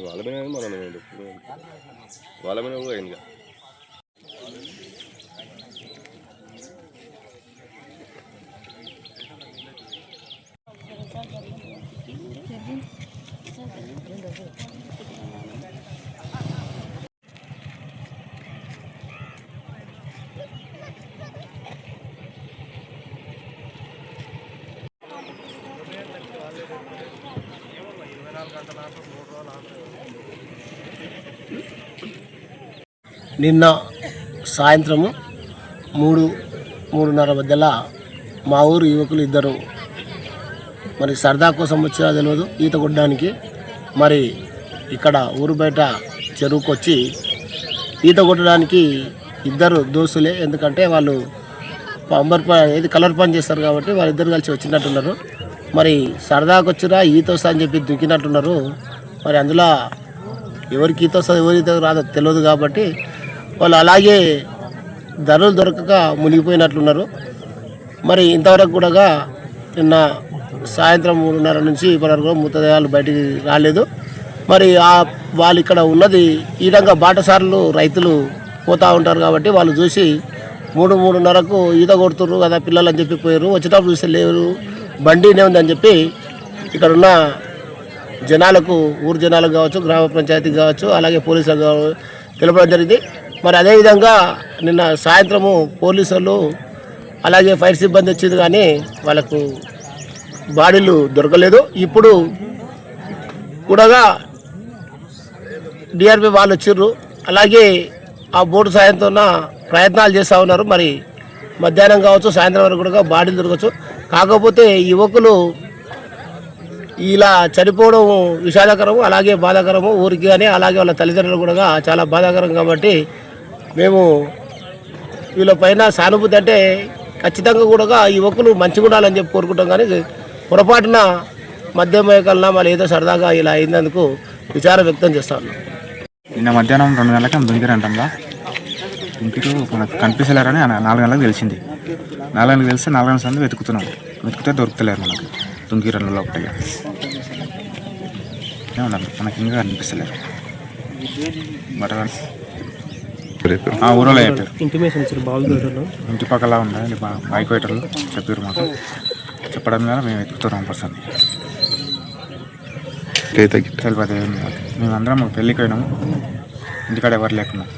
వాళ్ళ మీద మనం వాళ్ళ మీద కూడా అయిందిగా. నిన్న సాయంత్రము 3-3:30 మధ్యలో మా ఊరు యువకులు ఇద్దరు మరి సరదా కోసం వచ్చినా తెలియదు ఈత కొట్టడానికి మరి ఇక్కడ ఊరు బయట చెరువుకు వచ్చి ఈత కొట్టడానికి ఇద్దరు దోస్తులే. ఎందుకంటే వాళ్ళు ఏది కలర్ పని చేస్తారు కాబట్టి వాళ్ళిద్దరు కలిసి వచ్చినట్టున్నారు. మరి సరదాకు వచ్చినా ఈత వస్తా అని చెప్పి దుక్కినట్టున్నారు. మరి అందులో ఎవరికి ఈత వస్తుంది ఎవరి ఈత రాదో తెలియదు కాబట్టి వాళ్ళు అలాగే ధరలు దొరకక మునిగిపోయినట్లున్నారు. మరి ఇంతవరకు కూడా నిన్న సాయంత్రం 3:30 నుంచి ఇప్పటివరకు మృతదేహాలు బయటికి రాలేదు. మరి వాళ్ళు ఇక్కడ ఉన్నది ఈ విధంగా బాటసారులు రైతులు పోతూ ఉంటారు కాబట్టి వాళ్ళు చూసి 3-3:30కు ఈత కొడుతుర్రు కదా పిల్లలు అని చెప్పి పోయారు. వచ్చేటప్పుడు చూస్తే లేరు, బండినే ఉందని చెప్పి ఇక్కడ ఉన్న జనాలకు, ఊరు జనాలకు కావచ్చు, గ్రామ పంచాయతీకి కావచ్చు, అలాగే పోలీసులకు తెలపడం జరిగింది. మరి అదేవిధంగా నిన్న సాయంత్రము పోలీసు వాళ్ళు అలాగే ఫైర్ సిబ్బంది వచ్చింది కానీ వాళ్ళకు బాడీలు దొరకలేదు. ఇప్పుడు కూడా డిఆర్పి వాళ్ళు వచ్చిర్రు. అలాగే ఆ బోటు సాయంతో ప్రయత్నాలు చేస్తూ ఉన్నారు. మరి మధ్యాహ్నం కావచ్చు, సాయంత్రం వరకు కూడా బాడీలు దొరకవచ్చు. కాకపోతే యువకులు ఇలా చనిపోవడం విషాదకరము, అలాగే బాధాకరము ఊరికి కానీ అలాగే వాళ్ళ తల్లిదండ్రులు కూడా చాలా బాధాకరం. కాబట్టి మేము వీళ్ళపైన సానుభూతి అంటే ఖచ్చితంగా కూడా యువకులు మంచిగా ఉండాలని చెప్పి కోరుకుంటాం. కానీ పొరపాటున మద్యం మేకలన మళ్ళీ ఏదో సరదాగా ఇలా అయినందుకు విచారం వ్యక్తం చేస్తా ఉన్నాం. నిన్న మధ్యాహ్నం 2 గంటలకు దుంకిరంటంలా దుంకిరు మనకు కనిపిస్తలేరని 4 గంటలకు తెలిసింది. 4 గంటలకు తెలిస్తే 4 గంటల సంది వెతుకుతే దొరుకుతలేరు మనకు దుంకిరంలో ఒకటిగా ఏమన్నారు మనకి ఇంకా కనిపిస్తలేరు. ఊరలో చెప్పారు, ఇంటి పక్కలా ఉందా బైక్ వెయిటర్లు చెప్పారు మాకు. చెప్పడం మీద మేము వెతుకుతున్నాం పర్సన్ తెలియదు. మేమందరం పెళ్ళికి పోయినాము, ఇంటికాడ ఎవరు లేకున్నాం.